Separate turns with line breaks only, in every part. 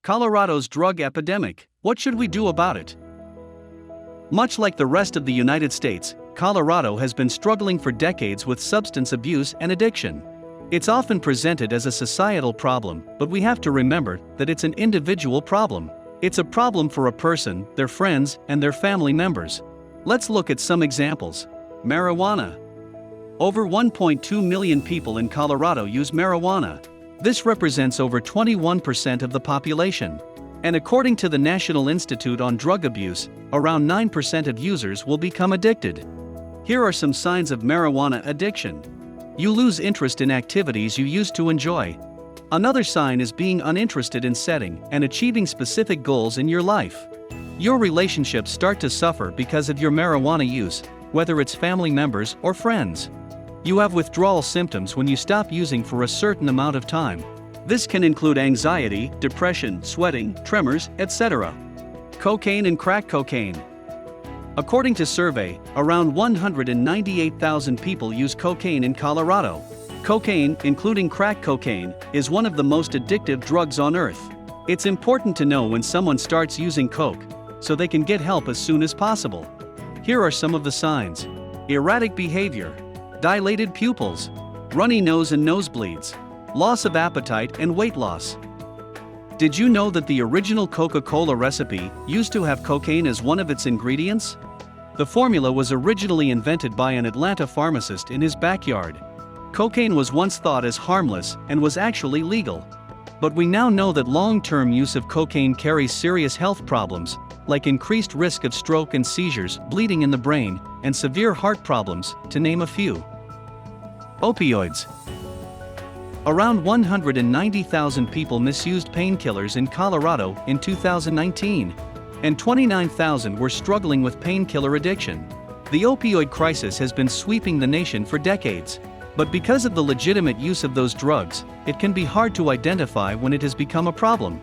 Colorado's drug epidemic. What should we do about it? Much like the rest of the United States, Colorado has been struggling for decades with substance abuse and addiction. It's often presented as a societal problem, but we have to remember that it's an individual problem. It's a problem for a person, their friends, and their family members. Let's look at some examples. Marijuana. Over 1.2 million people in Colorado use marijuana. This represents over 21% of the population. And according to the National Institute on Drug Abuse, around 9% of users will become addicted. Here are some signs of marijuana addiction. You lose interest in activities you used to enjoy. Another sign is being uninterested in setting and achieving specific goals in your life. Your relationships start to suffer because of your marijuana use, whether it's family members or friends. You have withdrawal symptoms when you stop using for a certain amount of time. This can include anxiety, depression, sweating, tremors, etc. Cocaine and crack cocaine. According to survey, around 198,000 people use cocaine in Colorado. Cocaine, including crack cocaine, is one of the most addictive drugs on earth. It's important to know when someone starts using coke, so they can get help as soon as possible. Here are some of the signs. Erratic behavior, dilated pupils, runny nose and nosebleeds, loss of appetite and weight loss. Did you know that the original Coca-Cola recipe used to have cocaine as one of its ingredients? The formula was originally invented by an Atlanta pharmacist in his backyard. Cocaine was once thought as harmless and was actually legal. But we now know that long-term use of cocaine carries serious health problems, like increased risk of stroke and seizures, bleeding in the brain, and severe heart problems, to name a few. Opioids. Around 190,000 people misused painkillers in Colorado in 2019, and 29,000 were struggling with painkiller addiction. The opioid crisis has been sweeping the nation for decades. But because of the legitimate use of those drugs, it can be hard to identify when it has become a problem.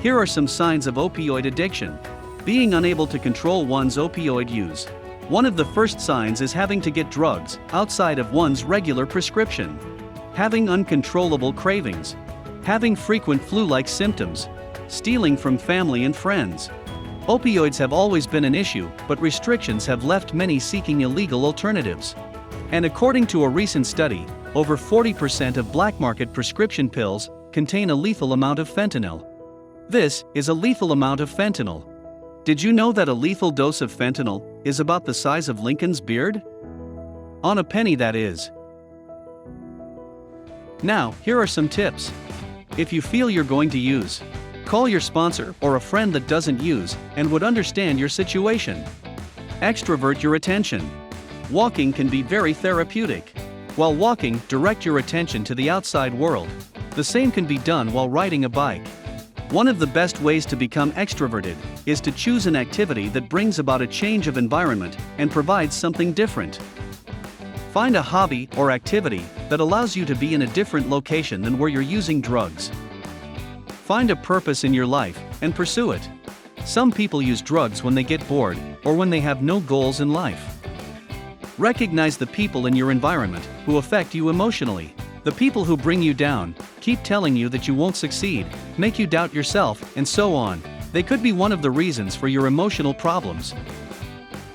Here are some signs of opioid addiction. Being unable to control one's opioid use. One of the first signs is having to get drugs outside of one's regular prescription. Having uncontrollable cravings. Having frequent flu-like symptoms. Stealing from family and friends. Opioids have always been an issue, but restrictions have left many seeking illegal alternatives. And according to a recent study, over 40% of black market prescription pills contain a lethal amount of fentanyl. This is a lethal amount of fentanyl. Did you know that a lethal dose of fentanyl is about the size of Lincoln's beard? On a penny, that is. Now, here are some tips. If you feel you're going to use, call your sponsor or a friend that doesn't use and would understand your situation. Extrovert your attention. Walking can be very therapeutic. While walking, direct your attention to the outside world. The same can be done while riding a bike. One of the best ways to become extroverted is to choose an activity that brings about a change of environment and provides something different. Find a hobby or activity that allows you to be in a different location than where you're using drugs. Find a purpose in your life and pursue it. Some people use drugs when they get bored or when they have no goals in life. Recognize the people in your environment who affect you emotionally. The people who bring you down, keep telling you that you won't succeed, make you doubt yourself, and so on. They could be one of the reasons for your emotional problems.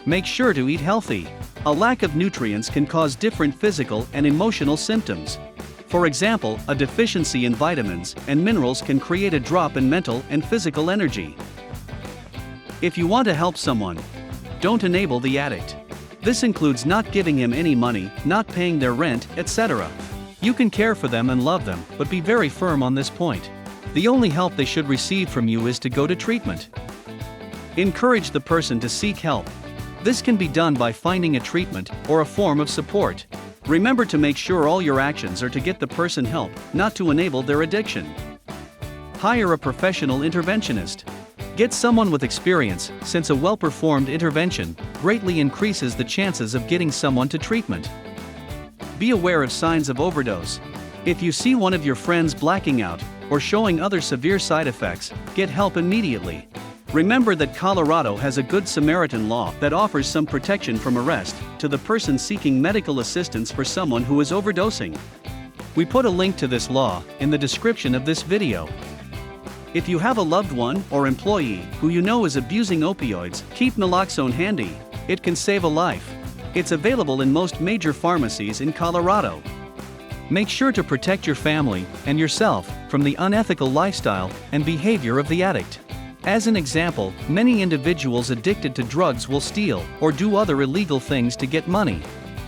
Make sure to eat healthy. A lack of nutrients can cause different physical and emotional symptoms. For example, a deficiency in vitamins and minerals can create a drop in mental and physical energy. If you want to help someone, don't enable the addict. This includes not giving him any money, not paying their rent, etc. You can care for them and love them, but be very firm on this point. The only help they should receive from you is to go to treatment. Encourage the person to seek help. This can be done by finding a treatment or a form of support. Remember to make sure all your actions are to get the person help, not to enable their addiction. Hire a professional interventionist. Get someone with experience, since a well-performed intervention greatly increases the chances of getting someone to treatment. Be aware of signs of overdose. If you see one of your friends blacking out or showing other severe side effects, get help immediately. Remember that Colorado has a Good Samaritan law that offers some protection from arrest to the person seeking medical assistance for someone who is overdosing. We put a link to this law in the description of this video. If you have a loved one or employee who you know is abusing opioids, keep naloxone handy. It can save a life. It's available in most major pharmacies in Colorado. Make sure to protect your family and yourself from the unethical lifestyle and behavior of the addict. As an example, many individuals addicted to drugs will steal or do other illegal things to get money.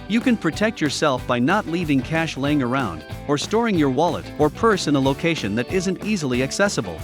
You can protect yourself by not leaving cash laying around or storing your wallet or purse in a location that isn't easily accessible.